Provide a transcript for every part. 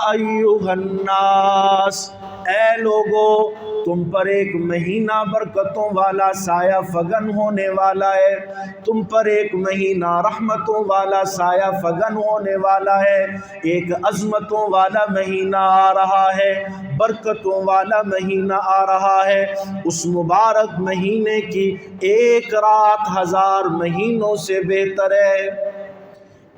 ایھا الناس، اے لوگو تم پر ایک مہینہ برکتوں والا سایہ فگن ہونے والا ہے، تم پر ایک مہینہ رحمتوں والا سایہ فگن ہونے والا ہے، ایک عظمتوں والا مہینہ آ رہا ہے، برکتوں والا مہینہ آ رہا ہے۔ اس مبارک مہینے کی ایک رات 1000 مہینوں سے بہتر ہے،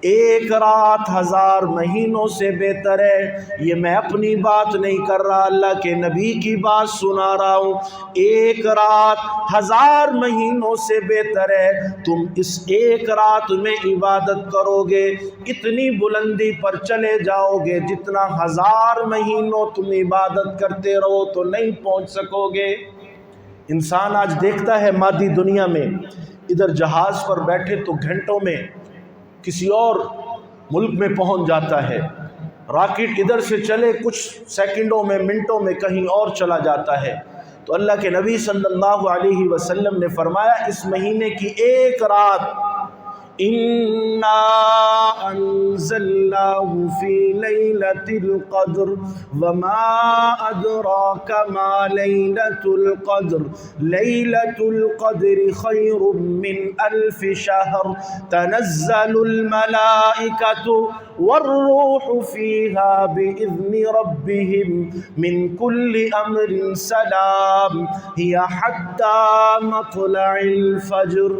ایک رات 1000 مہینوں سے بہتر ہے۔ یہ میں اپنی بات نہیں کر رہا، اللہ کے نبی کی بات سنا رہا ہوں۔ ایک رات 1000 مہینوں سے بہتر ہے۔ تم اس ایک رات میں عبادت کرو گے، اتنی بلندی پر چلے جاؤ گے جتنا 1000 مہینوں تم عبادت کرتے رہو تو نہیں پہنچ سکو گے۔ انسان آج دیکھتا ہے مادی دنیا میں، ادھر جہاز پر بیٹھے تو گھنٹوں میں کسی اور ملک میں پہنچ جاتا ہے، راکٹ ادھر سے چلے کچھ سیکنڈوں میں منٹوں میں کہیں اور چلا جاتا ہے۔ تو اللہ کے نبی صلی اللہ علیہ وسلم نے فرمایا اس مہینے کی ایک رات، اِنَّا أَنزَلْنَاهُ فِي لَيْلَةِ الْقَدْرِ وَمَا أَدْرَاكَ مَا لَيْلَةُ الْقَدْرِ لَيْلَةُ الْقَدْرِ خَيْرٌ مِّنْ أَلْفِ شَهْرٍ تَنَزَّلُ الْمَلَائِكَةُ وَالرُّوحُ فِيهَا بِإِذْنِ رَبِّهِمْ مِنْ كُلِّ أَمْرٍ سَلَامٌ هِيَ حَتَّى مَطْلَعِ الْفَجْرِ۔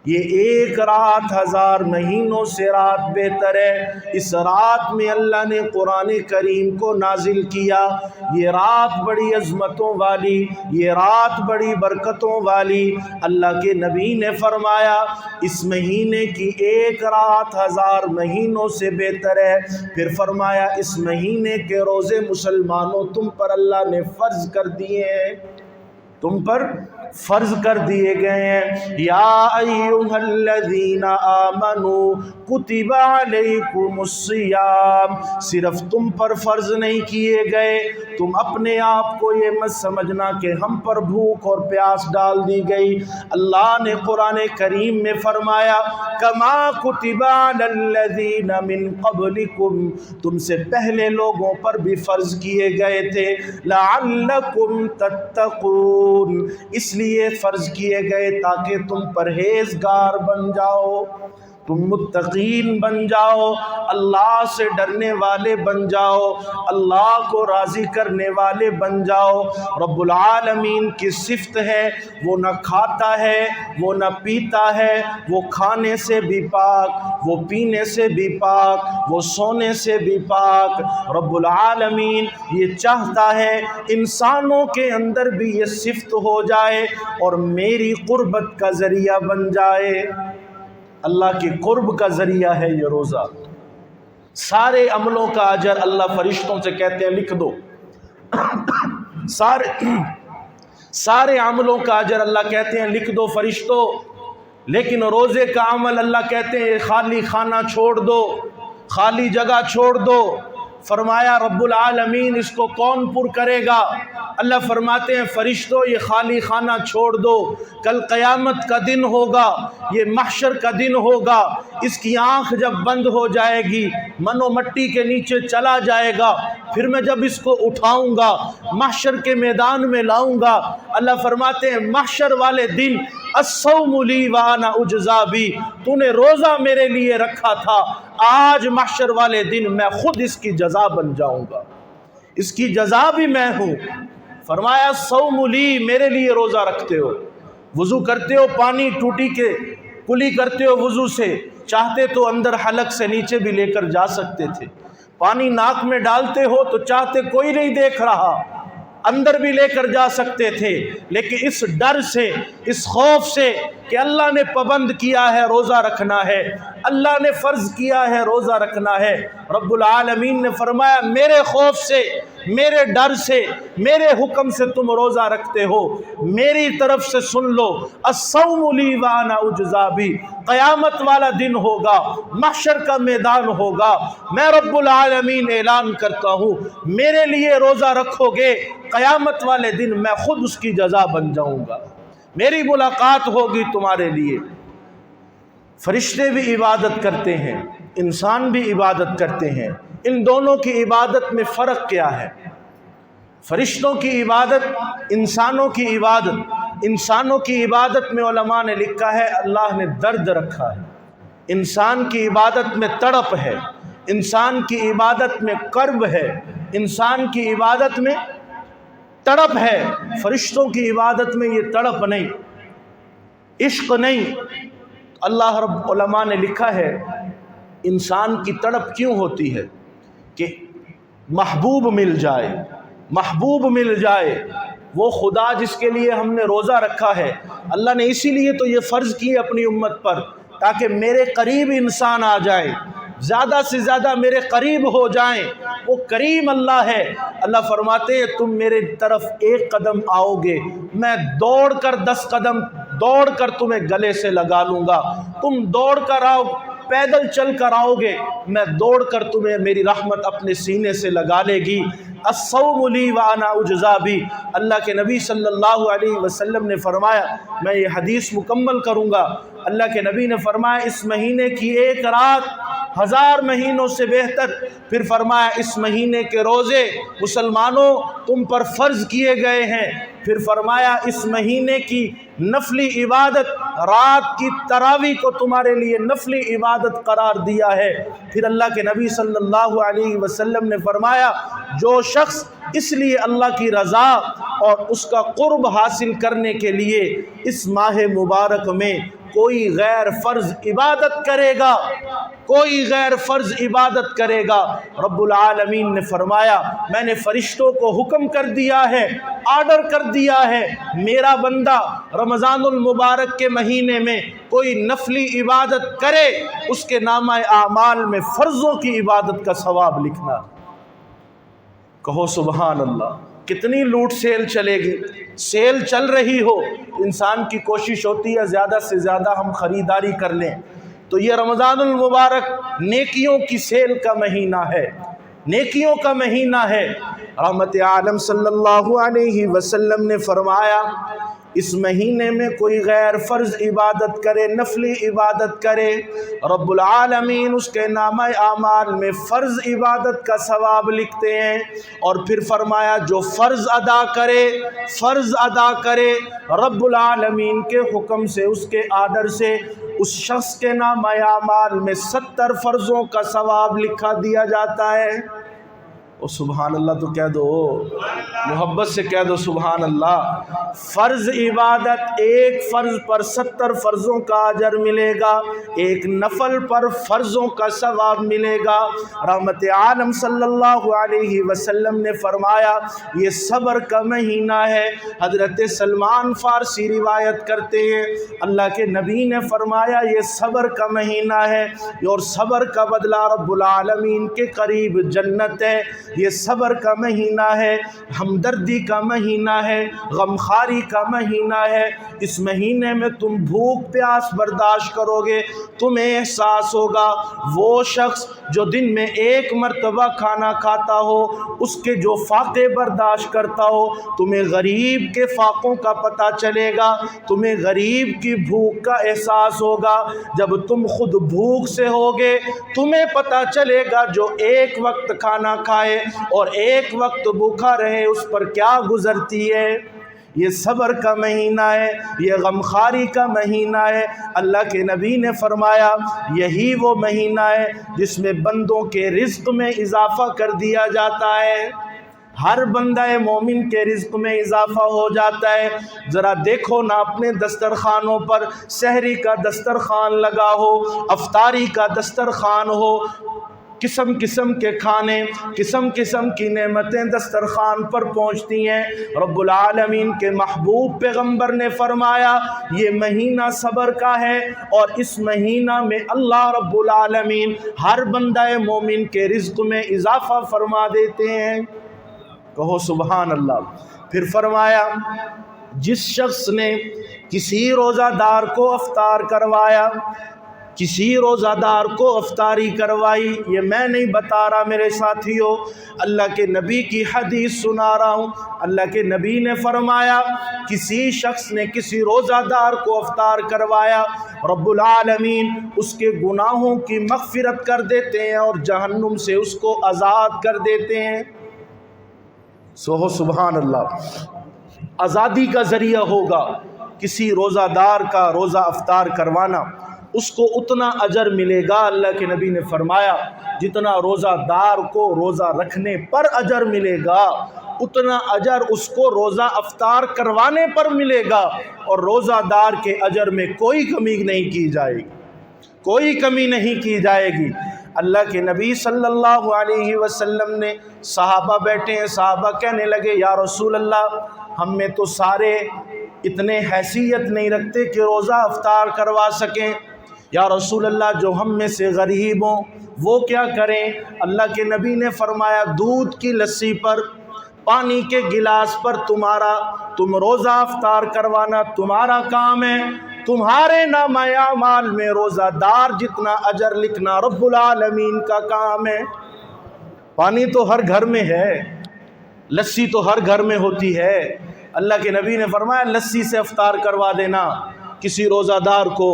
یہ ایک رات 1000 مہینوں سے رات بہتر ہے۔ اس رات میں اللہ نے قرآن کریم کو نازل کیا۔ یہ رات بڑی عظمتوں والی، یہ رات بڑی برکتوں والی۔ اللہ کے نبی نے فرمایا اس مہینے کی ایک رات 1000 مہینوں سے بہتر ہے۔ پھر فرمایا اس مہینے کے روزے مسلمانوں تم پر اللہ نے فرض کر دیے ہیں، تم پر فرض کر دیے گئے ہیں۔ یا ایھا الذین آمنوا کتب علیکم الصیام، صرف تم پر فرض نہیں کیے گئے، تم اپنے آپ کو یہ مت سمجھنا کہ ہم پر بھوک اور پیاس ڈال دی گئی۔ اللہ نے قرآن کریم میں فرمایا کما کتب علی الذین من قبلکم، تم سے پہلے لوگوں پر بھی فرض کیے گئے تھے، لعلکم تتقون، اس لیے فرض کیے گئے تاکہ تم پرہیزگار بن جاؤ، تم متقین بن جاؤ، اللہ سے ڈرنے والے بن جاؤ، اللہ کو راضی کرنے والے بن جاؤ۔ رب العالمین کی صفت ہے وہ نہ کھاتا ہے، وہ نہ پیتا ہے، وہ کھانے سے بھی پاک، وہ پینے سے بھی پاک، وہ سونے سے بھی پاک۔ رب العالمین یہ چاہتا ہے انسانوں کے اندر بھی یہ صفت ہو جائے اور میری قربت کا ذریعہ بن جائے۔ اللہ کی قرب کا ذریعہ ہے یہ روزہ۔ سارے عملوں کا اجر اللہ فرشتوں سے کہتے ہیں لکھ دو، سارے عملوں کا اجر اللہ کہتے ہیں لکھ دو فرشتوں، لیکن روزے کا عمل اللہ کہتے ہیں خالی خانہ چھوڑ دو، خالی جگہ چھوڑ دو۔ فرمایا رب العالمین اس کو کون پر کرے گا؟ اللہ فرماتے ہیں فرشتوں یہ خالی خانہ چھوڑ دو، کل قیامت کا دن ہوگا، یہ محشر کا دن ہوگا، اس کی آنکھ جب بند ہو جائے گی، من و مٹی کے نیچے چلا جائے گا، پھر میں جب اس کو اٹھاؤں گا محشر کے میدان میں لاؤں گا، اللہ فرماتے ہیں محشر والے دن الصوم لی وانا اجزا بی، تو نے روزہ میرے لیے رکھا تھا، آج محشر والے دن میں خود اس کی جزا بن جاؤں گا، اس کی جزا بھی میں ہوں۔ فرمایا صوم لی، میرے لیے روزہ رکھتے ہو، وضو کرتے ہو پانی ٹوٹی کے کلی کرتے ہو وضو سے، چاہتے تو اندر حلق سے نیچے بھی لے کر جا سکتے تھے، پانی ناک میں ڈالتے ہو تو چاہتے کوئی نہیں دیکھ رہا اندر بھی لے کر جا سکتے تھے، لیکن اس ڈر سے، اس خوف سے کہ اللہ نے پابند کیا ہے روزہ رکھنا ہے، اللہ نے فرض کیا ہے روزہ رکھنا ہے، رب العالمین نے فرمایا میرے خوف سے، میرے ڈر سے، میرے حکم سے تم روزہ رکھتے ہو، میری طرف سے سن لو الصوم لی وانا اجزا بی، قیامت والا دن ہوگا، محشر کا میدان ہوگا، میں رب العالمین اعلان کرتا ہوں میرے لیے روزہ رکھو گے، قیامت والے دن میں خود اس کی جزا بن جاؤں گا، میری ملاقات ہوگی تمہارے لیے۔ فرشتے بھی عبادت کرتے ہیں، انسان بھی عبادت کرتے ہیں، ان دونوں کی عبادت میں فرق کیا ہے؟ فرشتوں کی عبادت، انسانوں کی عبادت۔ انسانوں کی عبادت میں علماء نے لکھا ہے اللہ نے درد رکھا ہے، انسان کی عبادت میں تڑپ ہے، انسان کی عبادت میں کرب ہے، انسان کی عبادت میں تڑپ ہے۔ فرشتوں کی عبادت میں یہ تڑپ نہیں، عشق نہیں۔ اللہ رب علماء نے لکھا ہے انسان کی تڑپ کیوں ہوتی ہے کہ محبوب مل جائے، محبوب مل جائے، وہ خدا جس کے لیے ہم نے روزہ رکھا ہے۔ اللہ نے اسی لیے تو یہ فرض کی اپنی امت پر تاکہ میرے قریب انسان آ جائیں، زیادہ سے زیادہ میرے قریب ہو جائیں۔ وہ کریم اللہ ہے۔ اللہ فرماتے ہیں تم میرے طرف ایک قدم آؤ گے، میں دوڑ کر 10 قدم دوڑ کر تمہیں گلے سے لگا لوں گا۔ تم دوڑ کر آؤ، پیدل چل کر آؤ گے، میں دوڑ کر تمہیں میری رحمت اپنے سینے سے لگا لے گی۔ الصوم لی وانا اجزا بھی۔ اللہ کے نبی صلی اللہ علیہ وسلم نے فرمایا، میں یہ حدیث مکمل کروں گا، اللہ کے نبی نے فرمایا اس مہینے کی ایک رات 1000 مہینوں سے بہتر۔ پھر فرمایا اس مہینے کے روزے مسلمانوں تم پر فرض کیے گئے ہیں۔ پھر فرمایا اس مہینے کی نفلی عبادت، رات کی تراویح کو تمہارے لیے نفلی عبادت قرار دیا ہے۔ پھر اللہ کے نبی صلی اللہ علیہ وسلم نے فرمایا جو شخص اس لیے اللہ کی رضا اور اس کا قرب حاصل کرنے کے لیے اس ماہ مبارک میں کوئی غیر فرض عبادت کرے گا، کوئی غیر فرض عبادت کرے گا، رب العالمین نے فرمایا میں نے فرشتوں کو حکم کر دیا ہے، آرڈر کر دیا ہے، میرا بندہ رمضان المبارک کے مہینے میں کوئی نفلی عبادت کرے اس کے نامہ اعمال میں فرضوں کی عبادت کا ثواب لکھنا۔ کہو سبحان اللہ۔ کتنی لوٹ سیل چلے گی، سیل چل رہی ہو، انسان کی کوشش ہوتی ہے زیادہ سے زیادہ ہم خریداری کر لیں۔ تو یہ رمضان المبارک نیکیوں کی سیل کا مہینہ ہے، نیکیوں کا مہینہ ہے۔ رحمت عالم صلی اللہ علیہ وسلم نے فرمایا اس مہینے میں کوئی غیر فرض عبادت کرے، نفلی عبادت کرے، رب العالمین اس کے نامہ اعمال میں فرض عبادت کا ثواب لکھتے ہیں۔ اور پھر فرمایا جو فرض ادا کرے، فرض ادا کرے، رب العالمین کے حکم سے، اس کے آرڈر سے اس شخص کے نامہ اعمال میں 70 فرضوں کا ثواب لکھا دیا جاتا ہے۔ او سبحان اللہ تو کہہ دو، محبت سے کہہ دو سبحان اللہ۔ فرض عبادت، ایک فرض پر 70 فرضوں کا اجر ملے گا، ایک نفل پر فرضوں کا ثواب ملے گا۔ رحمت عالم صلی اللہ علیہ وسلم نے فرمایا یہ صبر کا مہینہ ہے۔ حضرت سلمان فارسی روایت کرتے ہیں اللہ کے نبی نے فرمایا یہ صبر کا مہینہ ہے اور صبر کا بدلہ رب العالمین کے قریب جنت ہے۔ یہ صبر کا مہینہ ہے، ہمدردی کا مہینہ ہے، غمخواری کا مہینہ ہے۔ اس مہینے میں تم بھوک پیاس برداشت کرو گے، تمہیں احساس ہوگا وہ شخص جو دن میں ایک مرتبہ کھانا کھاتا ہو اس کے جو فاقے برداشت کرتا ہو، تمہیں غریب کے فاقوں کا پتہ چلے گا، تمہیں غریب کی بھوک کا احساس ہوگا۔ جب تم خود بھوک سے ہوگے تمہیں پتہ چلے گا جو ایک وقت کھانا کھائے اور ایک وقت بھوکا رہے اس پر کیا گزرتی ہے۔ یہ صبر کا مہینہ ہے، یہ غمخواری کا مہینہ ہے۔ اللہ کے نبی نے فرمایا یہی وہ مہینہ ہے جس میں بندوں کے رزق میں اضافہ کر دیا جاتا ہے، ہر بندہ مومن کے رزق میں اضافہ ہو جاتا ہے۔ ذرا دیکھو نا اپنے دسترخوانوں پر سحری کا دسترخوان لگا ہو، افطاری کا دسترخوان ہو، قسم قسم کے کھانے، قسم قسم کی نعمتیں دسترخوان پر پہنچتی ہیں۔ رب العالمین کے محبوب پیغمبر نے فرمایا یہ مہینہ صبر کا ہے اور اس مہینہ میں اللہ رب العالمین ہر بندہ مومن کے رزق میں اضافہ فرما دیتے ہیں۔ کہو سبحان اللہ۔ پھر فرمایا جس شخص نے کسی روزہ دار کو افطار کروایا، کسی روزہ دار کو افطاری کروائی، یہ میں نہیں بتا رہا میرے ساتھیوں، اللہ کے نبی کی حدیث سنا رہا ہوں۔ اللہ کے نبی نے فرمایا کسی شخص نے کسی روزہ دار کو افطار کروایا، رب العالمین اس کے گناہوں کی مغفرت کر دیتے ہیں اور جہنم سے اس کو آزاد کر دیتے ہیں۔ سبحان اللہ، آزادی کا ذریعہ ہوگا کسی روزہ دار کا روزہ افطار کروانا، اس کو اتنا اجر ملے گا۔ اللہ کے نبی نے فرمایا جتنا روزہ دار کو روزہ رکھنے پر اجر ملے گا، اتنا اجر اس کو روزہ افطار کروانے پر ملے گا، اور روزہ دار کے اجر میں کوئی کمی نہیں کی جائے گی، کوئی کمی نہیں کی جائے گی۔ اللہ کے نبی صلی اللہ علیہ وسلم نے، صحابہ بیٹھے ہیں، صحابہ کہنے لگے یا رسول اللہ ہم میں تو سارے اتنے حیثیت نہیں رکھتے کہ روزہ افطار کروا سکیں، یا رسول اللہ جو ہم میں سے غریب ہوں وہ کیا کریں؟ اللہ کے نبی نے فرمایا دودھ کی لسی پر، پانی کے گلاس پر تم روزہ افطار کروانا تمہارا کام ہے، تمہارے نامہ اعمال میں روزہ دار جتنا اجر لکھنا رب العالمین کا کام ہے۔ پانی تو ہر گھر میں ہے، لسی تو ہر گھر میں ہوتی ہے، اللہ کے نبی نے فرمایا لسی سے افطار کروا دینا، کسی روزہ دار کو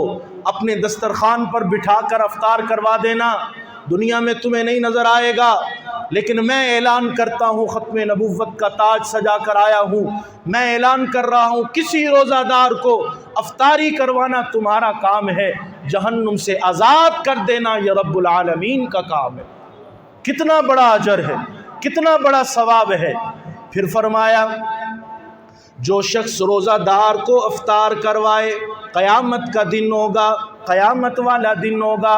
اپنے دسترخوان پر بٹھا کر افطار کروا دینا۔ دنیا میں تمہیں نہیں نظر آئے گا، لیکن میں اعلان کرتا ہوں، ختم نبوت کا تاج سجا کر آیا ہوں، میں اعلان کر رہا ہوں کسی روزہ دار کو افطاری کروانا تمہارا کام ہے، جہنم سے آزاد کر دینا یہ رب العالمین کا کام ہے۔ کتنا بڑا اجر ہے، کتنا بڑا ثواب ہے۔ پھر فرمایا جو شخص روزہ دار کو افطار کروائے، قیامت کا دن ہوگا، قیامت والا دن ہوگا،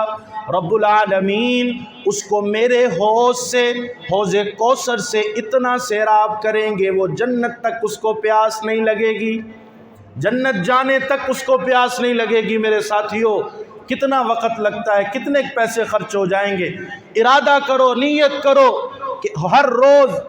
رب العالمین اس کو میرے حوض سے، حوض کوثر سے اتنا سیراب کریں گے وہ جنت تک اس کو پیاس نہیں لگے گی، جنت جانے تک اس کو پیاس نہیں لگے گی۔ میرے ساتھیوں کتنا وقت لگتا ہے، کتنے پیسے خرچ ہو جائیں گے۔ ارادہ کرو، نیت کرو کہ ہر روز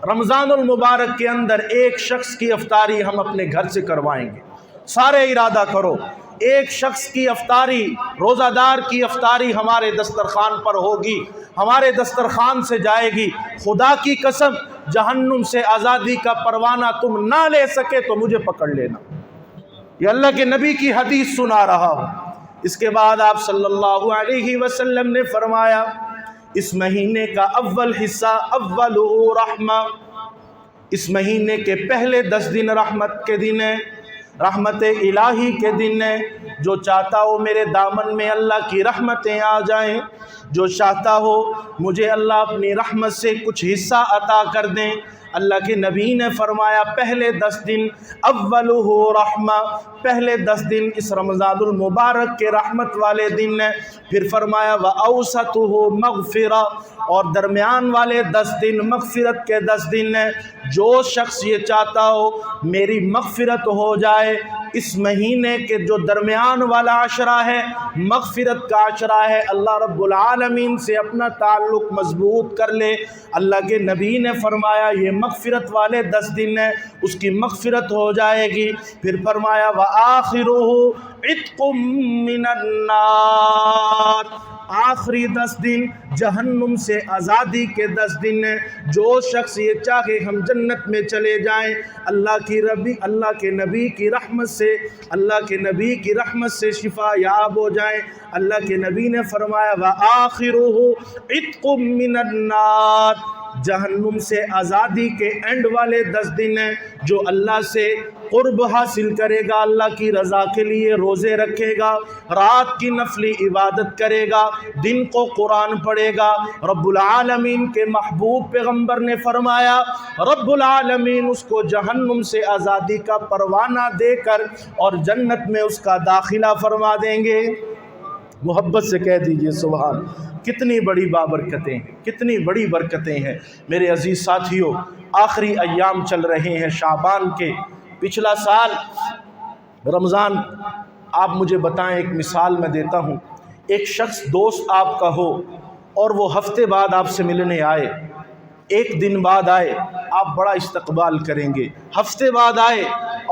رمضان المبارک کے اندر ایک شخص کی افطاری ہم اپنے گھر سے کروائیں گے۔ سارے ارادہ کرو، ایک شخص کی افطاری، روزہ دار کی افطاری ہمارے دسترخوان پر ہوگی، ہمارے دسترخوان سے جائے گی۔ خدا کی قسم جہنم سے آزادی کا پروانہ تم نہ لے سکے تو مجھے پکڑ لینا، یہ اللہ کے نبی کی حدیث سنا رہا ہوں۔ اس کے بعد آپ صلی اللہ علیہ وسلم نے فرمایا اس مہینے کا اول حصہ اولہ رحمہ، اس مہینے کے پہلے 10 دن رحمت کے دن ہیں، رحمت الہی کے دن ہے۔ جو چاہتا ہو میرے دامن میں اللہ کی رحمتیں آ جائیں، جو چاہتا ہو مجھے اللہ اپنی رحمت سے کچھ حصہ عطا کر دیں، اللہ کے نبی نے فرمایا پہلے 10 دن اولہ رحمہ، پہلے 10 دن اس رمضان المبارک کے رحمت والے دن ہیں۔ پھر فرمایا وَأَوْسَطُهُ مَغْفِرَةٌ، اور درمیان والے 10 دن مغفرت کے 10 دن ہیں۔ جو شخص یہ چاہتا ہو میری مغفرت ہو جائے، اس مہینے کے جو درمیان والا عشرہ ہے مغفرت کا عشرہ ہے، اللہ رب العالمین سے اپنا تعلق مضبوط کر لے، اللہ کے نبی نے فرمایا یہ مغفرت والے 10 دن ہیں، اس کی مغفرت ہو جائے گی۔ پھر فرمایا وَآخِرُهُ عِتْقٌ مِّنَ النَّارِ، آخری 10 دن جہنم سے آزادی کے 10 دن ہیں۔ جو شخص یہ چاہے ہم جنت میں چلے جائیں، اللہ کے نبی کی رحمت سے، اللہ کے نبی کی رحمت سے شفا یاب ہو جائیں۔ اللہ کے نبی نے فرمایا وَآخِرُهُ عِتْقٌ مِّنَ النَّارِ، جہنم سے آزادی کے اینڈ والے 10 دن ہیں۔ جو اللہ سے قرب حاصل کرے گا، اللہ کی رضا کے لیے روزے رکھے گا، رات کی نفلی عبادت کرے گا، دن کو قرآن پڑھے گا، رب العالمین کے محبوب پیغمبر نے فرمایا رب العالمین اس کو جہنم سے آزادی کا پروانہ دے کر اور جنت میں اس کا داخلہ فرما دیں گے۔ محبت سے کہہ دیجئے سبحان۔ کتنی بڑی بابرکتیں ہیں، کتنی بڑی برکتیں ہیں۔ میرے عزیز ساتھیوں، آخری ایام چل رہے ہیں شعبان کے۔ پچھلا سال رمضان، آپ مجھے بتائیں، ایک مثال میں دیتا ہوں، ایک شخص دوست آپ کا ہو اور وہ ہفتے بعد آپ سے ملنے آئے، ایک دن بعد آئے، آپ بڑا استقبال کریں گے، ہفتے بعد آئے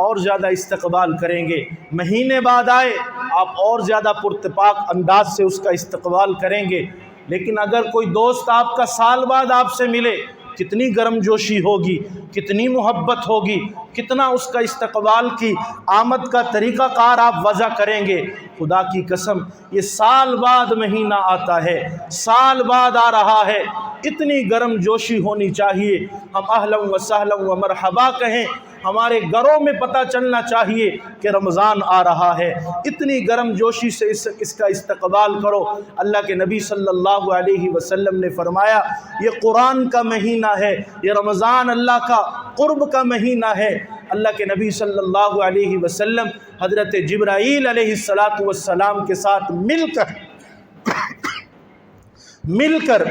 اور زیادہ استقبال کریں گے، مہینے بعد آئے آپ اور زیادہ پرتپاک انداز سے اس کا استقبال کریں گے۔ لیکن اگر کوئی دوست آپ کا سال بعد آپ سے ملے، کتنی گرم جوشی ہوگی، کتنی محبت ہوگی، کتنا اس کا استقبال کی آمد کا طریقہ کار آپ وضع کریں گے۔ خدا کی قسم یہ سال بعد مہینہ آتا ہے، سال بعد آ رہا ہے، اتنی گرم جوشی ہونی چاہیے، ہم اہلا و سہلا و مرحبا کہیں، ہمارے گھروں میں پتہ چلنا چاہیے کہ رمضان آ رہا ہے، اتنی گرم جوشی سے اس کا استقبال کرو۔ اللہ کے نبی صلی اللہ علیہ وسلم نے فرمایا یہ قرآن کا مہینہ ہے، یہ رمضان اللہ کا قرب کا مہینہ ہے۔ اللہ کے نبی صلی اللہ علیہ وسلم حضرت جبرائیل علیہ السلام کے ساتھ مل کر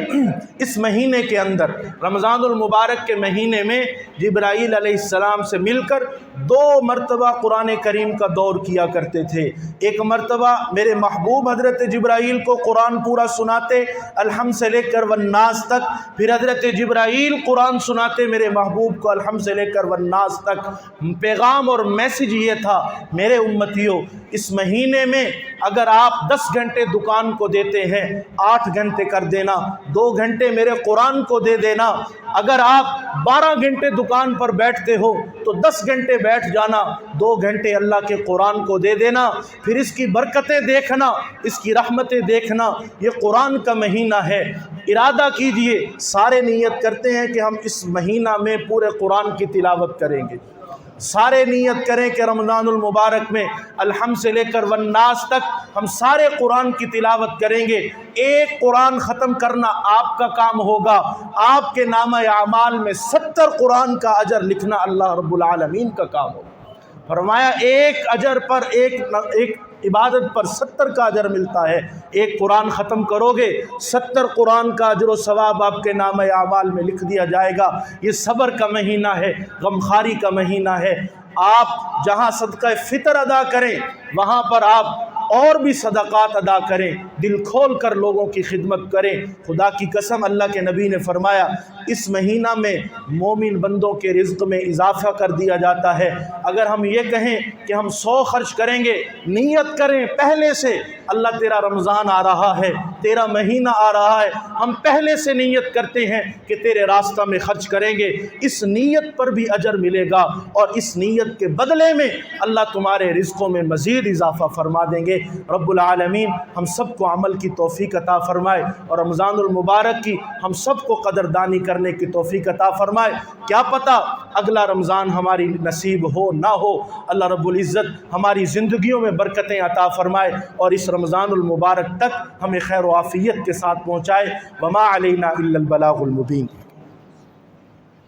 اس مہینے کے اندر، رمضان المبارک کے مہینے میں جبرائیل علیہ السلام سے مل کر 2 مرتبہ قرآن کریم کا دور کیا کرتے تھے۔ ایک مرتبہ میرے محبوب حضرت جبرائیل کو قرآن پورا سناتے الحمد سے لے کر والناس تک، پھر حضرت جبرائیل قرآن سناتے میرے محبوب کو الحمد سے لے کر والناس تک۔ پیغام اور میسج یہ تھا، میرے امتیوں اس مہینے میں اگر آپ 10 گھنٹے دکان کو دیتے ہیں، 8 گھنٹے کر دینا، 2 گھنٹے میرے قرآن کو دے دینا۔ اگر آپ 12 گھنٹے دکان پر بیٹھتے ہو تو 10 گھنٹے بیٹھ جانا، 2 گھنٹے اللہ کے قرآن کو دے دینا، پھر اس کی برکتیں دیکھنا، اس کی رحمتیں دیکھنا۔ یہ قرآن کا مہینہ ہے، ارادہ کیجئے، سارے نیت کرتے ہیں کہ ہم اس مہینہ میں پورے قرآن کی تلاوت کریں گے، سارے نیت کریں کہ رمضان المبارک میں الحمد سے لے کر والناس تک ہم سارے قرآن کی تلاوت کریں گے۔ ایک قرآن ختم کرنا آپ کا کام ہوگا، آپ کے نامہ اعمال میں 70 قرآن کا اجر لکھنا اللہ رب العالمین کا کام ہوگا۔ فرمایا ایک اجر پر ایک عبادت پر 70 کا اجر ملتا ہے۔ ایک قرآن ختم کرو گے 70 قرآن کا اجر و ثواب آپ کے نامہ اعمال میں لکھ دیا جائے گا۔ یہ صبر کا مہینہ ہے، غمخواری کا مہینہ ہے۔ آپ جہاں صدقہ فطر ادا کریں وہاں پر آپ اور بھی صدقات ادا کریں، دل کھول کر لوگوں کی خدمت کریں۔ خدا کی قسم اللہ کے نبی نے فرمایا اس مہینہ میں مومن بندوں کے رزق میں اضافہ کر دیا جاتا ہے۔ اگر ہم یہ کہیں کہ ہم 100 خرچ کریں گے، نیت کریں پہلے سے، اللہ تیرا رمضان آ رہا ہے، تیرا مہینہ آ رہا ہے، ہم پہلے سے نیت کرتے ہیں کہ تیرے راستہ میں خرچ کریں گے، اس نیت پر بھی اجر ملے گا، اور اس نیت کے بدلے میں اللہ تمہارے رزقوں میں مزید اضافہ فرما دیں گے۔ رب العالمین ہم سب کو عمل کی توفیق عطا فرمائے، اور رمضان المبارک کی ہم سب کو قدردانی کرنے کی توفیق عطا فرمائے۔ کیا پتہ اگلا رمضان ہماری نصیب ہو نہ ہو، اللہ رب العزت ہماری زندگیوں میں برکتیں عطا فرمائے، اور اس رمضان المبارک تک ہمیں خیر و عافیت کے ساتھ پہنچائے۔ وما علینا الا البلاغ المبین۔